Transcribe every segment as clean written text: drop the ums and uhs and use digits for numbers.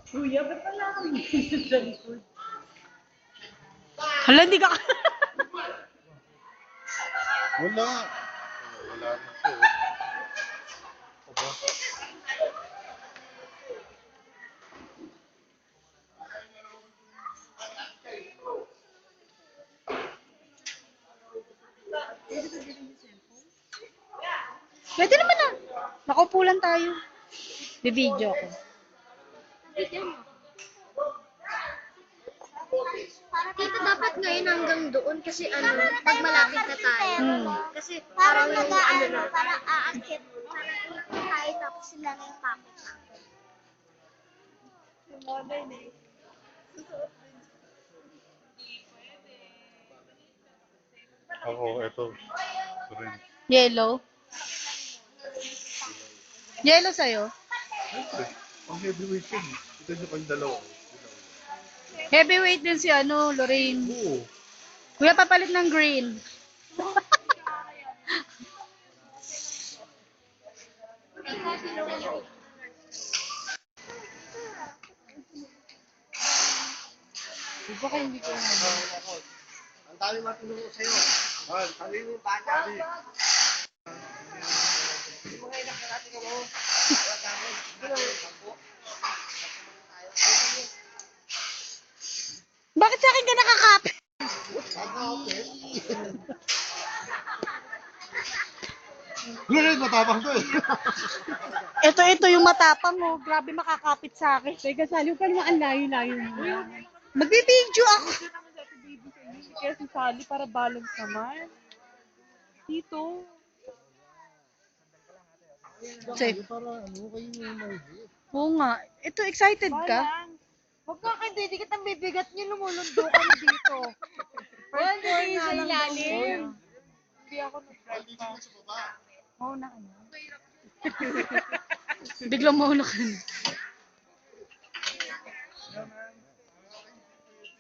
Kuya, ba't wala kang dito sa likod? Hala, hindi ka... Wala. Wala rin siya. Aba. Pwede naman na. Nakaupo lang tayo. Bibidyo ako. Dito dapat ngayon hanggang doon kasi pag malapit na tayo. Kasi Parang parang yung nag-ano, parang aakit. Tayo tapos sila na yung pakit natin. Ako, ito. Ito rin. Yellow. Yellow sa'yo. Siyempre, ang heavyweight yun. Ito nyo kayong dalawa. Heavyweight din si Lorraine. Oo. Kuya, papalit ng green. Ang dami matulungo sa'yo. Man, kami yung bata. Bakit sa akin ka nakakapit? Ganun, matapang to eh. Ito yung matapang mo. Grabe makakapit sa akin. Teka, Sally, huwag ka naman ang layo-layo mo. Magbibidyo ako. Kaya si Sally para balance naman. Dito. Safe. Para ano, kayo yung mahigit. Oo nga. Ito, excited ka? Balance. Huwag ka kayo, didikit ang bibigat niyo, lumulundo kami dito. First floor nga lang ilalim. Hindi ako nag-drive pa. Oo na ano. Biglang mauna ka na.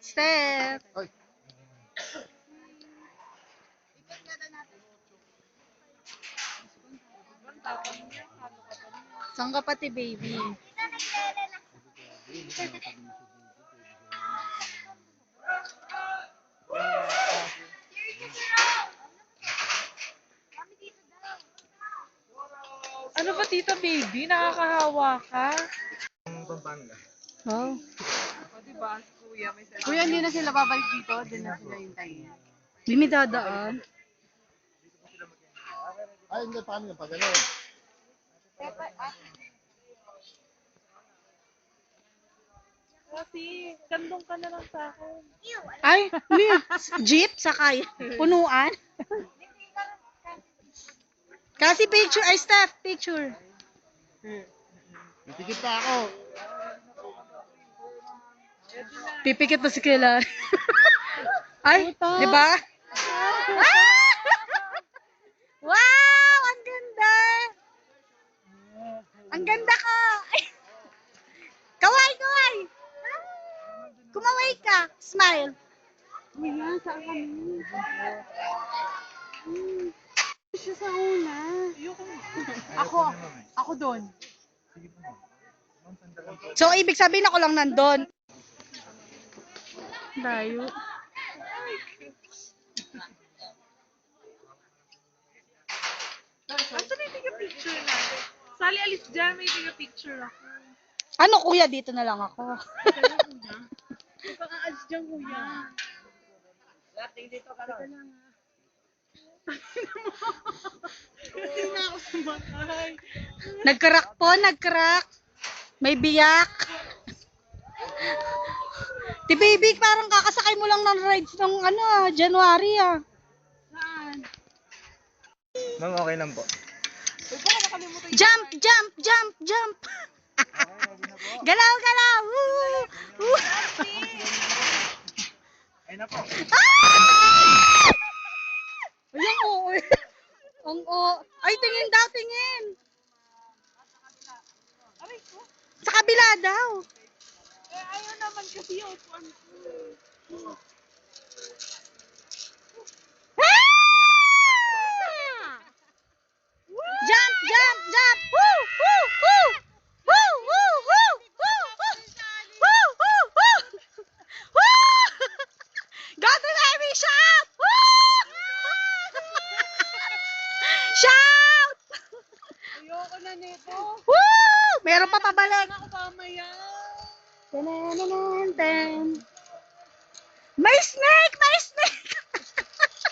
Step. Ay. Saan ka pati, baby? Ano ba tita baby? Nakakahawa ka? Oh. O diba, si kuya may cellphone. Kuya, hindi na sila babalik dito. Doon na sila hintayin. Hindi may dadaan. Ay, hindi, paano yung pag gano'n? Kasi, kandong ka na lang sa akin. Ay, jeep, sakay. Punuan. Kasi picture, ay staff, picture. Natikip pa ako. Pipikit na si Kayla. Ay, di ba? Ah! Wow, ang ganda. Ang ganda ka. Ay. Kaway, kaway. Kumaway ka. Smile. Kuya, saan kami? Siya sa una. Ako doon. So, ibig sabihin ako lang nandun. Layo. Asa na yung tiga-picture natin? Sally, alis dyan. May tiga-picture ako. Ano kuya, dito na lang ako. Huwag kang aalis dyan, kuya. Hindi na ako sumakay. Nagkarak po, nagkarak. May biyak. Di baby, parang kakasakay mo lang ng rides ng January Saan? Ma'am, okay lang po. Huwag ka na nakalimutan yung Jump, jump, jump, jump. Galaw, galaw. Woo! Woo! Ay na po. Ah! Ayun, oo. Ang ay, tingin daw, tingin. aray ko. Sa kabila daw. Eh, ayaw naman kasi yung upuan ko. Ah! Jump, jump, jump. Woo, woo, woo. Woo, woo, woo, woo, woo. na nito. Woo! Meron pa pabalik. Ako mamaya. Tanananan. May snake! May snake!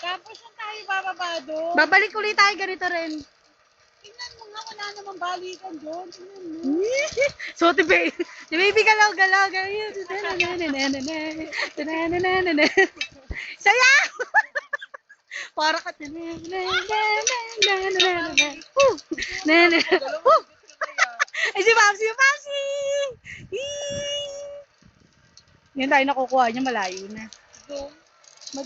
Tapos na tayo bababa doon. Babalik ulit tayo ganito rin. Tingnan mo nga, wala namang balikan doon. Tingnan mo. So, si baby galaw-galaw. Saya! Para ka. Ay, si Mamsi, Mamsi! Yan tayo nakukuha niya, malayo na. Doon. Mag